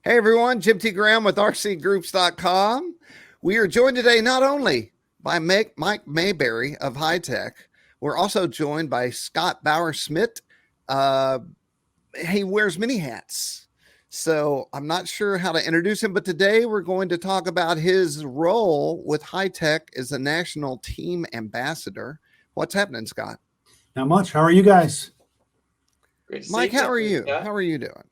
Hey everyone, Jim T. Graham with RCGroups.com. We are joined today not only by Mike Mayberry of Hitec, we're also joined by Scott Bauerschmidt. Uh, he wears many hats. So I'm not sure how to introduce him, but today we're going to talk about his role with Hitec as a national team ambassador. What's happening, Scott? Not much. How are you guys? Great to Mike, see how are you? Scott. How are you doing?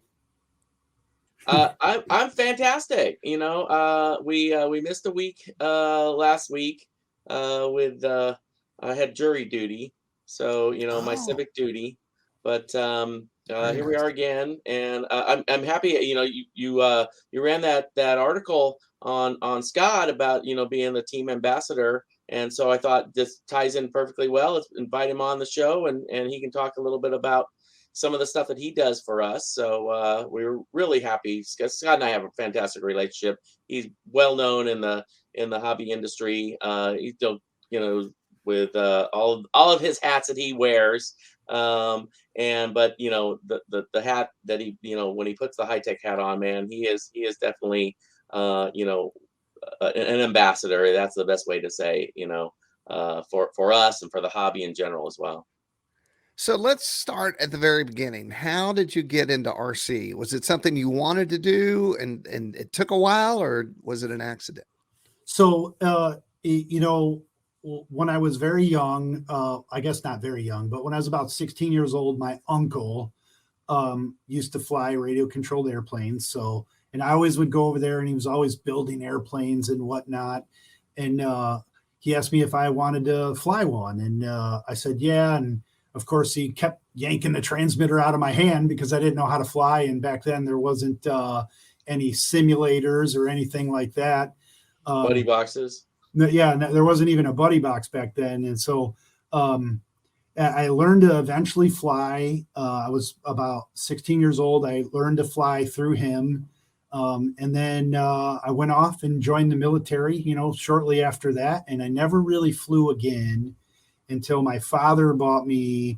I'm fantastic. We missed a week last week with I had jury duty, so my civic duty. But here we Nice. are again, and I'm happy. You ran that article on Scott about being the team ambassador, and so I thought this ties in perfectly well. Let's invite him on the show, and he can talk a little bit about some of the stuff that he does for us. So we're really happy. Scott and I have a fantastic relationship. He's well known in the hobby industry. He's still, with all of his hats that he wears. But the hat that he, when he puts the Hitec hat on, man, he is definitely an ambassador. That's the best way to say, for us and for the hobby in general as well. So let's start at the very beginning. How did you get into RC? Was it something you wanted to do and it took a while, or was it an accident? So, when I was very young, I guess not very young, but when I was about 16 years old, my uncle used to fly radio controlled airplanes. So, and I always would go over there and he was always building airplanes and whatnot. And he asked me if I wanted to fly one. And I said, yeah. And of course, he kept yanking the transmitter out of my hand because I didn't know how to fly. And back then there wasn't any simulators or anything like that. Buddy boxes. There wasn't even a buddy box back then. And so I learned to eventually fly. I was about 16 years old. I learned to fly through him. And then I went off and joined the military, shortly after that. And I never really flew again until my father bought me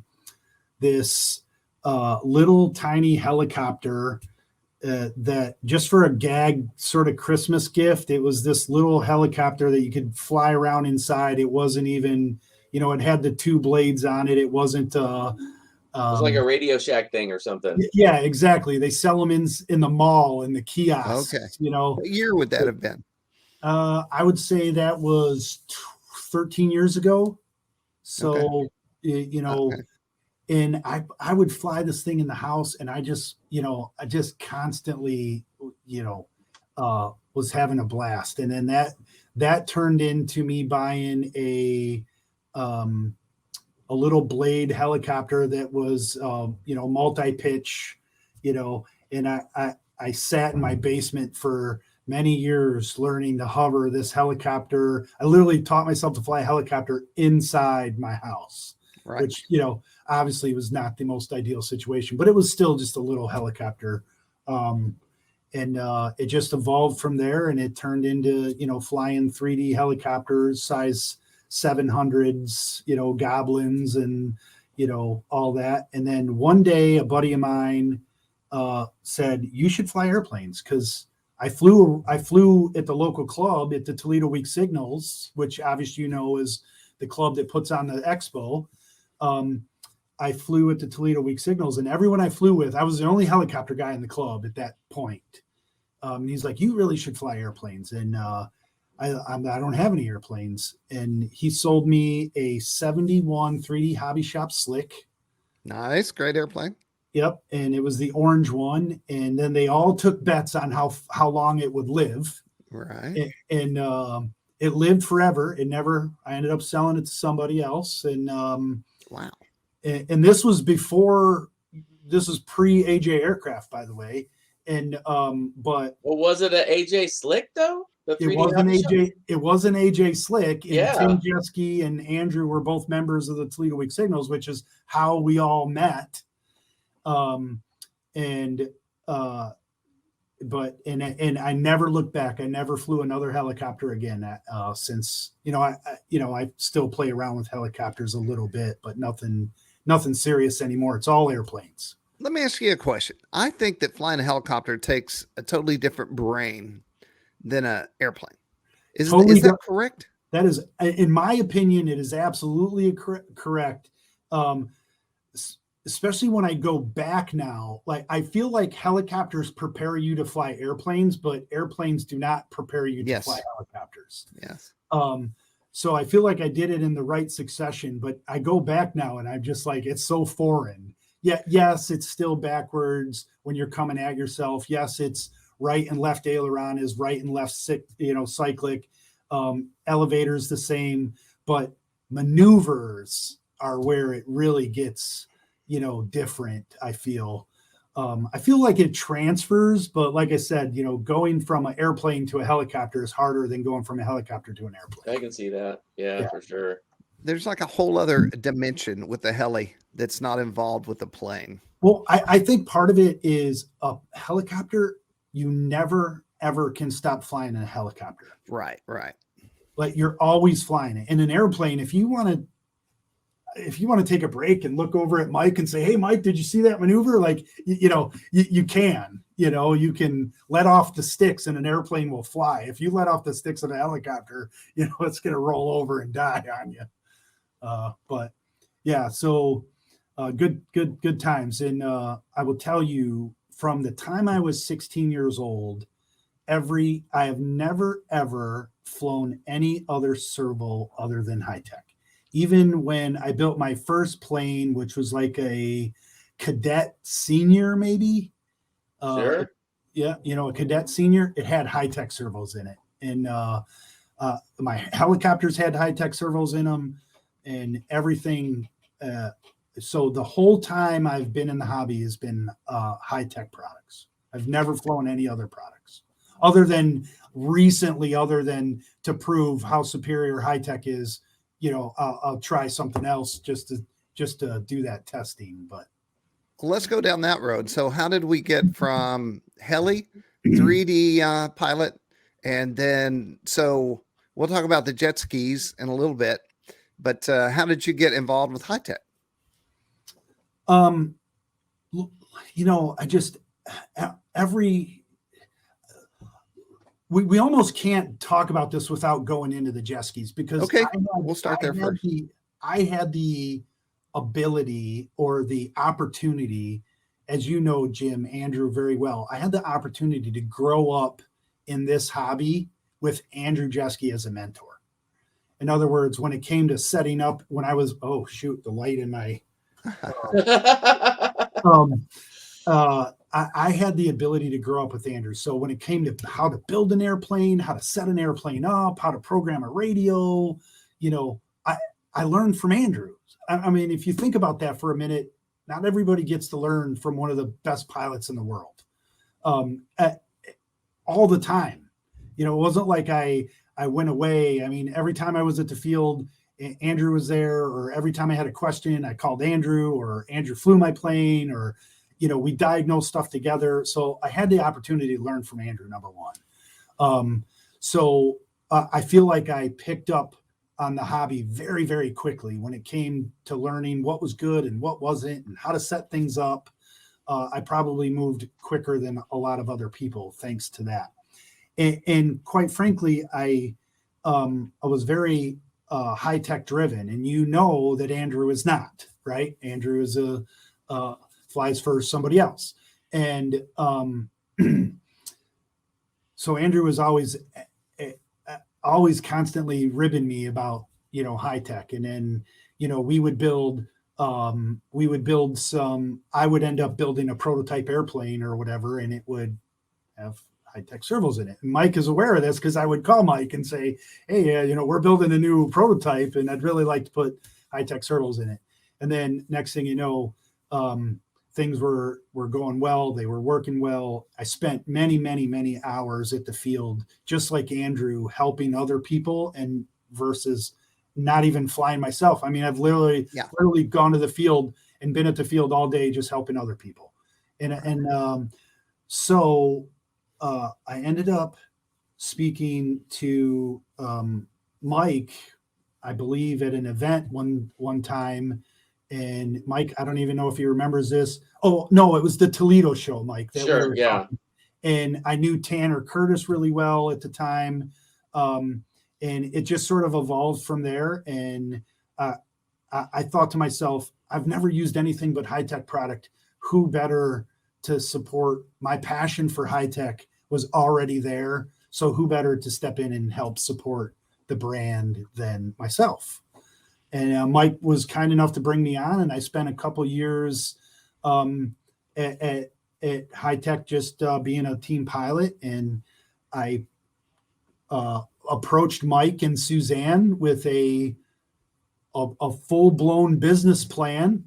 this little tiny helicopter that just for a gag sort of Christmas gift. It was this little helicopter that you could fly around inside. It wasn't even, it had the two blades on it. It wasn't it was like a Radio Shack thing or something. Yeah, exactly. They sell them in the mall, in the kiosks. Okay. What year would that have been? I would say that was 13 years ago. So, Okay. And I would fly this thing in the house, and I just constantly, was having a blast. And then that turned into me buying a little blade helicopter that was, multi-pitch, and I sat in my basement for many years learning to hover this helicopter. I literally taught myself to fly a helicopter inside my house, Right. which, obviously was not the most ideal situation, but it was still just a little helicopter. And it just evolved from there, and it turned into, flying 3D helicopters, size 700s, Goblins and, all that. And then one day a buddy of mine said, you should fly airplanes, because I flew at the local club at the Toledo Week Signals, which obviously is the club that puts on the expo. I flew at the Toledo Week Signals, and everyone I flew with, I was the only helicopter guy in the club at that point. And he's like, you really should fly airplanes. And I don't have any airplanes. And he sold me a 71 3D Hobby Shop Slick. Nice. Great airplane. Yep. And it was the orange one. And then they all took bets on how long it would live. Right. And it lived forever. I ended up selling it to somebody else. And wow. And this was pre-AJ aircraft, by the way. And but was it an AJ Slick though? It was an AJ Slick. And yeah. Tim Jeske and Andrew were both members of the Toledo Week Signals, which is how we all met. And I never looked back. I never flew another helicopter again since, I still play around with helicopters a little bit, but nothing serious anymore. It's all airplanes. Let me ask you a question. I think that flying a helicopter takes a totally different brain than an airplane. Is that correct? That is, in my opinion, it is absolutely correct. Especially when I go back now, like I feel like helicopters prepare you to fly airplanes, but airplanes do not prepare you to fly helicopters. Yes. So I feel like I did it in the right succession, but I go back now and I'm just like, it's so foreign. Yeah, yes, it's still backwards when you're coming at yourself. Yes, it's right and left aileron is right and left, cyclic. Elevators the same, but maneuvers are where it really gets, different. I feel like it transfers, but like I said, going from an airplane to a helicopter is harder than going from a helicopter to an airplane. I can see that. Yeah. For sure. There's like a whole other dimension with the heli that's not involved with the plane. Well, I think part of it is a helicopter. You never, ever can stop flying in a helicopter. Right. Like you're always flying it. In an airplane, if you want to take a break and look over at Mike and say, "Hey, Mike, did you see that maneuver?" Like, you can, you can let off the sticks and an airplane will fly. If you let off the sticks of a helicopter, it's going to roll over and die on you. But yeah, so good times. And I will tell you, from the time I was 16 years old, I have never, ever flown any other servo other than Hitec. Even when I built my first plane, which was like a cadet senior, maybe. Sure. Yeah, a cadet senior, it had Hitec servos in it. And my helicopters had Hitec servos in them and everything. So the whole time I've been in the hobby has been Hitec products. I've never flown any other products other than recently, other than to prove how superior Hitec is. I'll try something else just to do that testing. But let's go down that road. So how did we get from heli, 3D pilot, and then so we'll talk about the jet skis in a little bit. But how did you get involved with Hitec? I just we almost can't talk about this without going into the jet skis because we'll start there first. I had the ability or the opportunity, as you know, Jim, Andrew, very well. I had the opportunity to grow up in this hobby with Andrew Jeske as a mentor. In other words, when it came to setting up, when I was, the light in my, I had the ability to grow up with Andrew. So when it came to how to build an airplane, how to set an airplane up, how to program a radio, I learned from Andrew. I mean, if you think about that for a minute, not everybody gets to learn from one of the best pilots in the world all the time. It wasn't like I went away. I mean, every time I was at the field, Andrew was there, or every time I had a question, I called Andrew, or Andrew flew my plane, or, we diagnosed stuff together. So I had the opportunity to learn from Andrew, number one. So I feel like I picked up on the hobby very, very quickly when it came to learning what was good and what wasn't and how to set things up. I probably moved quicker than a lot of other people, thanks to that. And quite frankly, I was very Hitec driven, and that Andrew is not, right? Andrew is flies for somebody else. And so Andrew was always constantly ribbing me about, Hitec. And then, we would build some, I would end up building a prototype airplane or whatever, and it would have Hitec servos in it. And Mike is aware of this because I would call Mike and say, "Hey, we're building a new prototype and I'd really like to put Hitec servos in it." And then next thing you know, things were going well. They were working well. I spent many, many, many hours at the field, just like Andrew, helping other people and versus not even flying myself. I mean, I've literally gone to the field and been at the field all day, just helping other people. So I ended up speaking to Mike, I believe at an event one time, And Mike, I don't even know if he remembers this. Oh no, it was the Toledo show, Mike. That Sure, yeah. talking. And I knew Tanner Curtis really well at the time, and it just sort of evolved from there. And I thought to myself, I've never used anything but Hitec product. Who better to support my passion for Hitec was already there. So who better to step in and help support the brand than myself? And Mike was kind enough to bring me on, and I spent a couple years at Hitec just being a team pilot. And I approached Mike and Suzanne with a full-blown business plan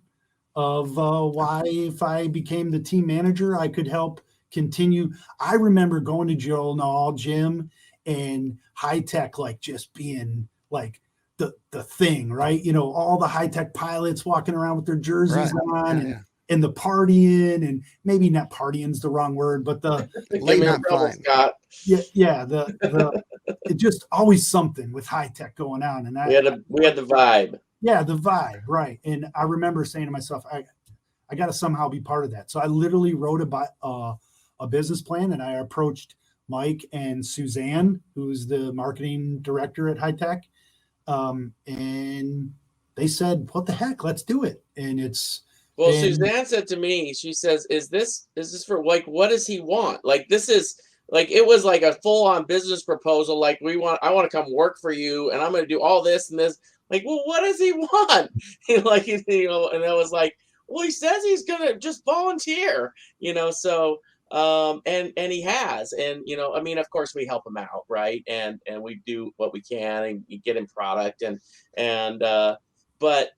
of why, if I became the team manager, I could help continue. I remember going to Joe Nall, Jim, and Hitec like just being like the thing, right? You know, all the Hitec pilots walking around with their jerseys on, and the partying, and maybe not partying's the wrong word, but the late night flying. Scott. Yeah, the it just always something with Hitec going on, and we had the vibe. Yeah, the vibe, right? And I remember saying to myself, I got to somehow be part of that. So I literally wrote a business plan, and I approached Mike and Suzanne, who's the marketing director at Hitec, and they said, "What the heck? Let's do it." And Suzanne said to me, she says, "Is this for like what does he want? Like this is." Like it was like a full-on business proposal. Like I want to come work for you, and I'm going to do all this and this. Like, well, what does he want? And I was like, well, he says he's going to just volunteer, So, and he has, and I mean, of course, we help him out, right? And we do what we can and get him product, but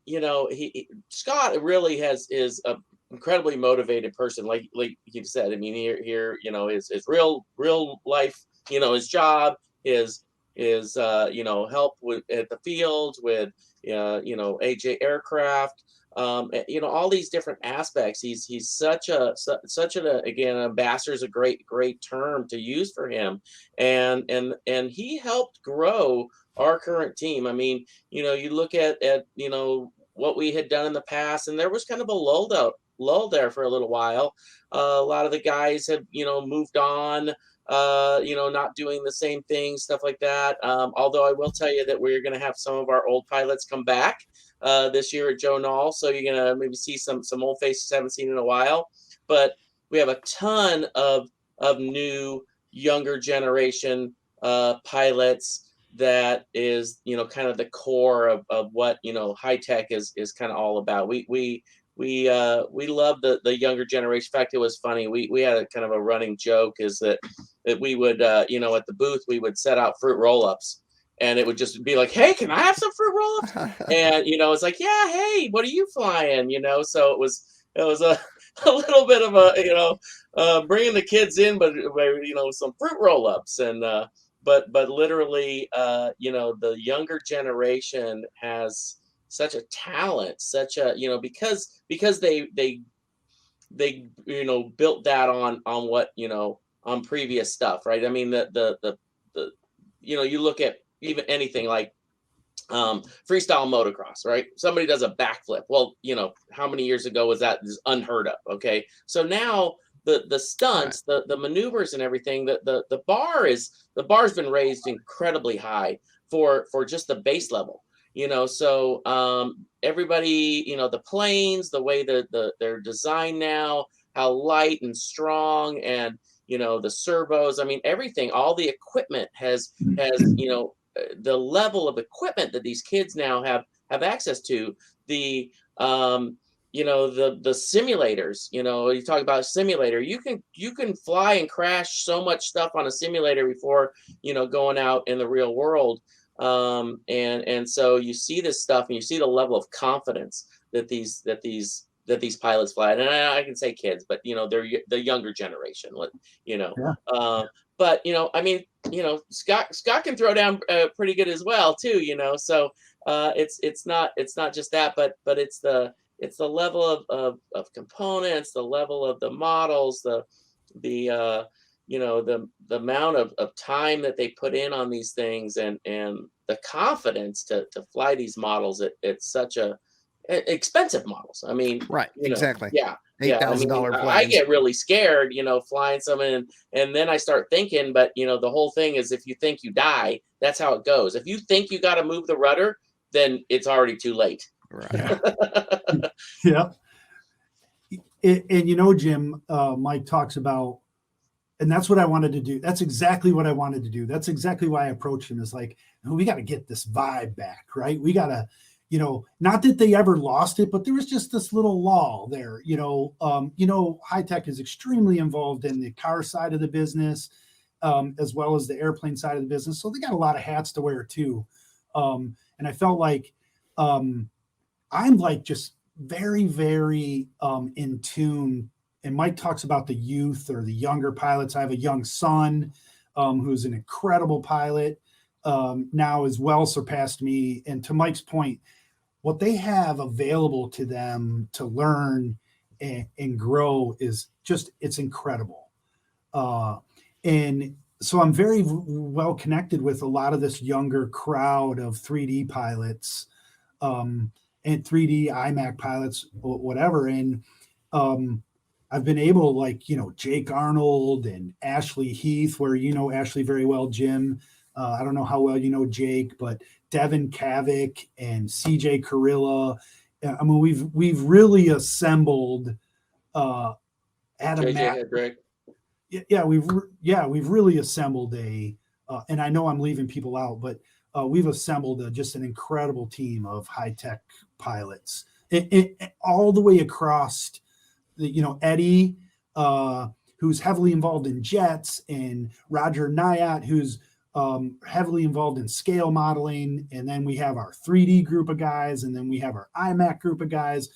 Scott really is a incredibly motivated person, like you said. I mean, here, his real life, his job, his help with at the fields with AJ aircraft, all these different aspects. He's such an again, ambassador is a great term to use for him, and he helped grow our current team. I mean, you look at what we had done in the past, and there was kind of a lull there for a little while. A lot of the guys have moved on, not doing the same thing, stuff like that. Although I will tell you that we're going to have some of our old pilots come back this year at Joe Nall, so you're going to maybe see some old faces haven't seen in a while. But we have a ton of new younger generation pilots that is kind of the core of what Hitec is kind of all about. We love the younger generation. In fact, it was funny. We had a kind of a running joke is that we would at the booth we would set out fruit roll-ups, and it would just be like, hey, can I have some fruit roll-ups? And it's like, yeah, hey, what are you flying? So it was a little bit of a bringing the kids in, but some fruit roll-ups, and but literally the younger generation has such a talent, such a because they built that on what on previous stuff, right? I mean the you look at even anything like freestyle motocross, right? Somebody does a backflip. Well, how many years ago was that? Is unheard of. Okay, so now the stunts, right, the maneuvers and everything, the bar's been raised incredibly high for just the base level. So everybody, the planes, the way they're designed now, how light and strong, and the servos. I mean, everything, all the equipment has the level of equipment that these kids now have access to. The the simulators. You talk about a simulator. You can fly and crash so much stuff on a simulator before going out in the real world. And so you see this stuff, and you see the level of confidence that these pilots fly. And I can say kids, but they're the younger generation. Yeah. But I mean, Scott can throw down pretty good as well too. So it's not just that, but it's the level of components, the level of the models, the amount of time that they put in on these things, and the confidence to fly these models at such a expensive models. I mean, Right. Exactly. Yeah. $8,000 I planes. get really scared, flying some in, and then I start thinking, but the whole thing is, if you think you die, that's how it goes. If you think you got to move the rudder, then it's already too late. Right. Yeah. And Jim, Mike talks about, and that's what I wanted to do. That's exactly what I wanted to do. That's exactly why I approached him, is like, we got to get this vibe back, right? We got to, not that they ever lost it, but there was just this little lull there. Hitec is extremely involved in the car side of the business, as well as the airplane side of the business. So they got a lot of hats to wear too. And I felt like I'm like just very, very in tune. And Mike talks about the youth or the younger pilots. I have a young son who's an incredible pilot, now has well surpassed me. And to Mike's point, what they have available to them to learn and grow is just, it's incredible. And so I'm very well connected with a lot of this younger crowd of 3D pilots and 3D IMAC pilots, whatever. And I've been able, like, Jake Arnold and Ashley Heath, where Ashley very well, Jim. I don't know how well Jake, but Devin Kavik and CJ Carilla. I mean, we've really assembled at a we've really assembled and I know I'm leaving people out, but we've assembled just an incredible team of Hitec pilots, all the way across. Eddie, who's heavily involved in jets, and Roger Nyat, who's heavily involved in scale modeling. And then we have our 3D group of guys, and then we have our IMAC group of guys.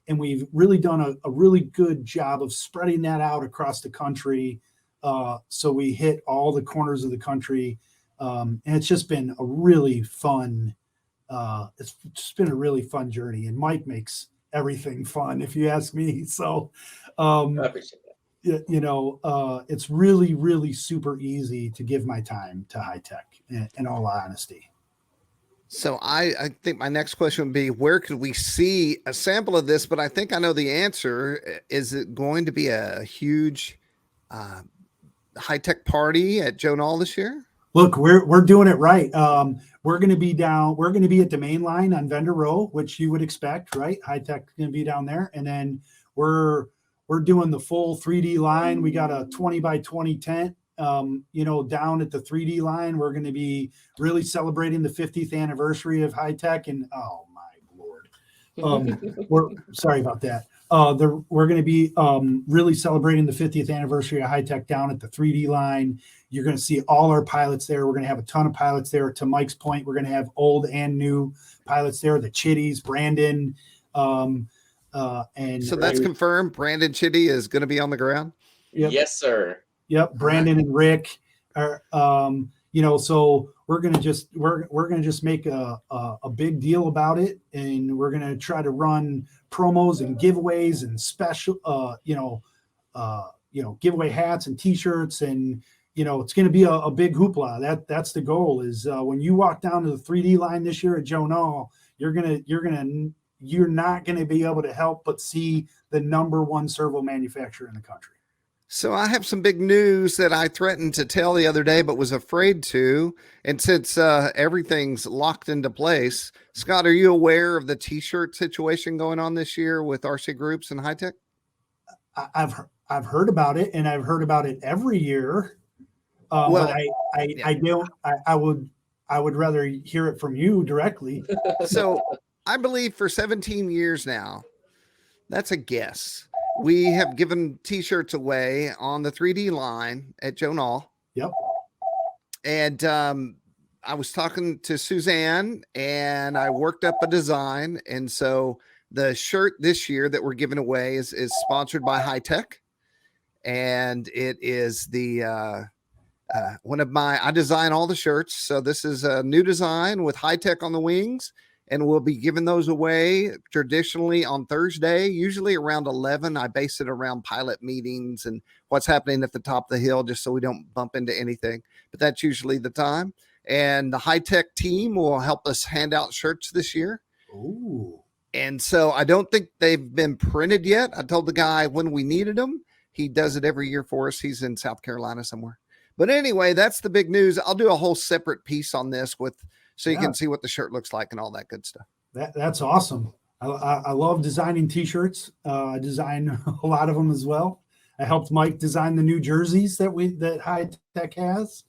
And we've really done a really good job of spreading that out across the country. So we hit all the corners of the country. And it's just been a really fun, it's just been a really fun journey. And Mike makes everything fun, if you ask me. So, I appreciate that. it's really, really super easy to give my time to Hitec, in all honesty. So I think my next question would be, where could we see a sample of this? But I think I know the answer. Is it going to be a huge Hitec party at Joe Nall this year? Look, we're doing it right. We're going to be at the main line on Vendor Row, which you would expect, right? Hitec going to be down there. And then we're doing the full 3D line. We got a 20 by 20 tent, down at the 3D line. We're going to be really celebrating the 50th anniversary of Hitec. And oh my Lord, we're sorry about that. We're going to be really celebrating the 50th anniversary of Hitec down at the 3D line. You're going to see all our pilots there. We're going to have a ton of pilots there. To Mike's point, we're going to have old and new pilots there. The Chitties, Brandon, and so that's confirmed. Brandon Chitty is going to be on the ground. Yep. Yes, sir. Yep. Brandon and Rick are, so we're going to just make a big deal about it. And we're going to try to run promos and giveaways and special, giveaway hats and t-shirts. And, it's going to be a big hoopla. That's the goal, is when you walk down to the 3D line this year at Joe Nall, you're not going to be able to help but see the #1 servo manufacturer in the country. So I have some big news that I threatened to tell the other day, but was afraid to. And since everything's locked into place, Scott, are you aware of the t-shirt situation going on this year with RCGroups and Hitec? I've heard about it, and I've heard about it every year. But I would rather hear it from you directly. So I believe for 17 years now, that's a guess, we have given t-shirts away on the 3D line at Joe Nall. Yep. And I was talking to Suzanne, and I worked up a design. And so the shirt this year that we're giving away is sponsored by Hitec. And it is the I design all the shirts. So this is a new design with Hitec on the wings. And we'll be giving those away traditionally on Thursday, usually around 11. I base it around pilot meetings and what's happening at the top of the hill, just so we don't bump into anything. But that's usually the time. And the Hitec team will help us hand out shirts this year. Ooh. And so I don't think they've been printed yet. I told the guy when we needed them. He does it every year for us. He's in South Carolina somewhere. But anyway, that's the big news. I'll do a whole separate piece on this so you can see what the shirt looks like and all that good stuff. That's awesome. I love designing t-shirts. I design a lot of them as well. I helped Mike design the new jerseys that Hitec has.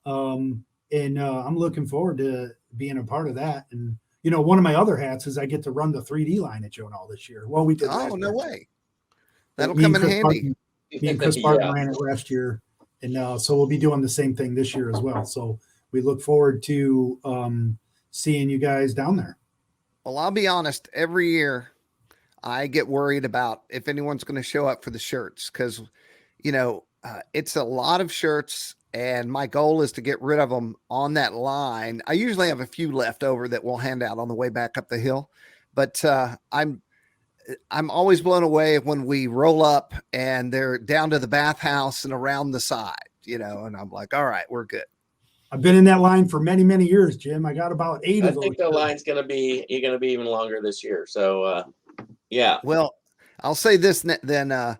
And I'm looking forward to being a part of that. And, one of my other hats is I get to run the 3D line at Joe Nall this year. Well, we did. Oh, no way. That'll come in handy. Me and Chris Barton ran it last year. And so we'll be doing the same thing this year as well. So we look forward to seeing you guys down there. Well, I'll be honest. Every year I get worried about if anyone's going to show up for the shirts because, it's a lot of shirts. And my goal is to get rid of them on that line. I usually have a few left over that we'll hand out on the way back up the hill. But I'm always blown away when we roll up and they're down to the bathhouse and around the side, and I'm like, all right, we're good. I've been in that line for many, many years, Jim. I got about 8 of those. I think the line's you're going to be even longer this year. So, yeah. Well, I'll say this then.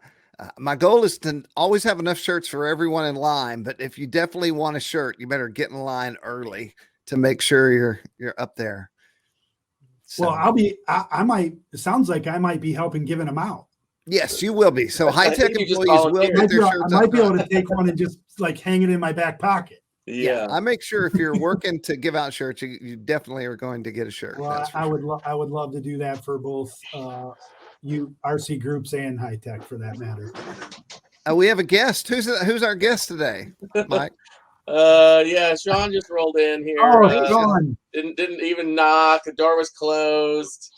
My goal is to always have enough shirts for everyone in line. But if you definitely want a shirt, you better get in line early to make sure you're up there. So, well, it sounds like I might be helping giving them out. Yes, you will be. So Hitec employees will get their shirts. I might be able to take one and just hang it in my back pocket. Yeah. I make sure if you're working to give out shirts, you definitely are going to get a shirt. Well, I would love to do that for both you RC Groups and Hitec for that matter. We have a guest. Who's our guest today, Mike? Yeah, Sean just rolled in here. Oh, Sean. Didn't even knock. The door was closed.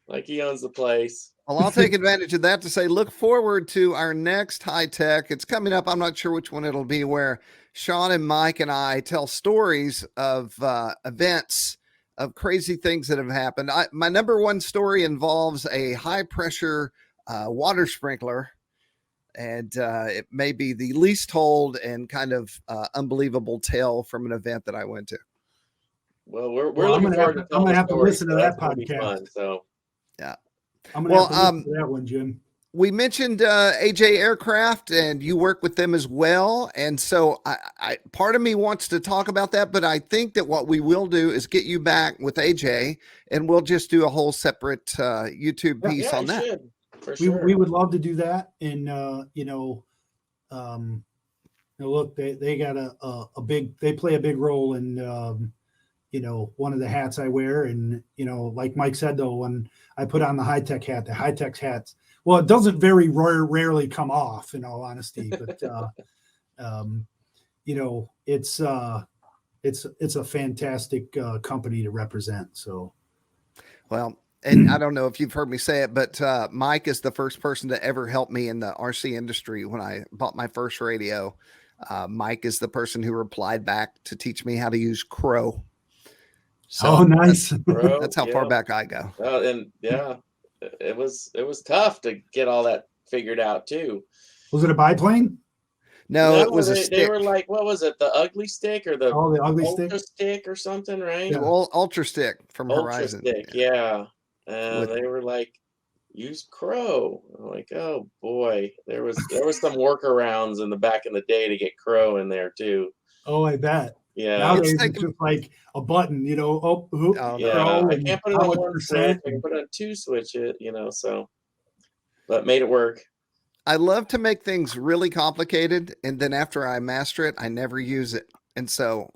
Like he owns the place. Well, I'll take advantage of that to say, look forward to our next Hitec. It's coming up. I'm not sure which one it'll be, where Sean and Mike and I tell stories of events, of crazy things that have happened. My number one story involves a high pressure water sprinkler. And it may be the least told and kind of unbelievable tale from an event that I went to. Well, we're looking forward to. I'm gonna have to listen to that podcast. Fun, so yeah, I'm gonna have to listen to that one, Jim. We mentioned AJ Aircraft, and you work with them as well. And so, I part of me wants to talk about that, but I think that what we will do is get you back with AJ, and we'll just do a whole separate YouTube piece on that. Should. Sure. We would love to do that. And, look, they got they play a big role in, one of the hats I wear. And, like Mike said, though, when I put on the Hitec hat, the Hitec hats, well, it doesn't very rarely come off, in all honesty, but, it's a fantastic company to represent. So, well, and I don't know if you've heard me say it, but Mike is the first person to ever help me in the RC industry. When I bought my first radio, Mike is the person who replied back to teach me how to use Crow. So nice. That's how far back I go. And yeah, it was tough to get all that figured out too. Was it a biplane? No, it was a stick. They were like, what was it? The ugly stick or the ugly ultra stick or something, right? The ultra stick from Horizon. Stick, yeah. And they were like, use Crow. I'm like, oh boy, there was some workarounds in the back in the day to get Crow in there too. Oh, I bet. Yeah. Nowadays it's just like a button, yeah. Crow. I can't put it on one switch. I can put it on two switches, so, but made it work. I love to make things really complicated, and then after I master it, I never use it. And so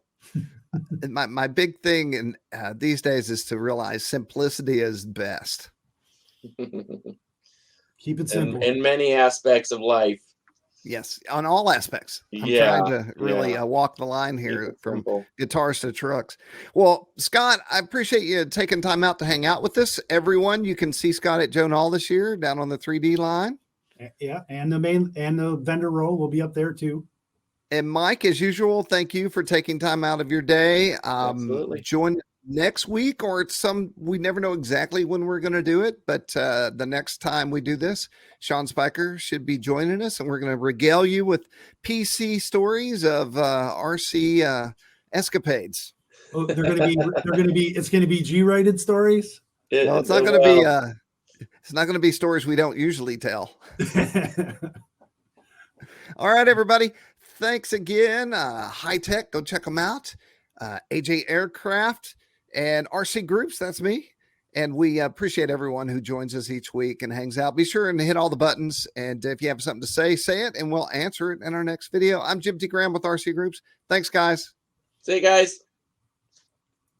my big thing in these days is to realize simplicity is best. Keep it simple. In many aspects of life. Yes, on all aspects. I'm trying to really walk the line here from guitars to trucks. Well, Scott, I appreciate you taking time out to hang out with us. Everyone, you can see Scott at Joe Nall this year down on the 3D line. Yeah, and the vendor roll will be up there too. And Mike, as usual, thank you for taking time out of your day. Absolutely. Join next week, or we never know exactly when we're going to do it, but the next time we do this, Sean Spiker should be joining us, and we're going to regale you with PC stories of RC escapades. Oh, it's going to be G-rated stories. Well, it's not going to be it's not going to be stories we don't usually tell. All right, everybody. Thanks again. Hitec, go check them out. AJ Aircraft and RC Groups, that's me. And we appreciate everyone who joins us each week and hangs out. Be sure and hit all the buttons. And if you have something to say it, and we'll answer it in our next video. I'm Jim T. Graham with RC Groups. Thanks, guys. See you guys.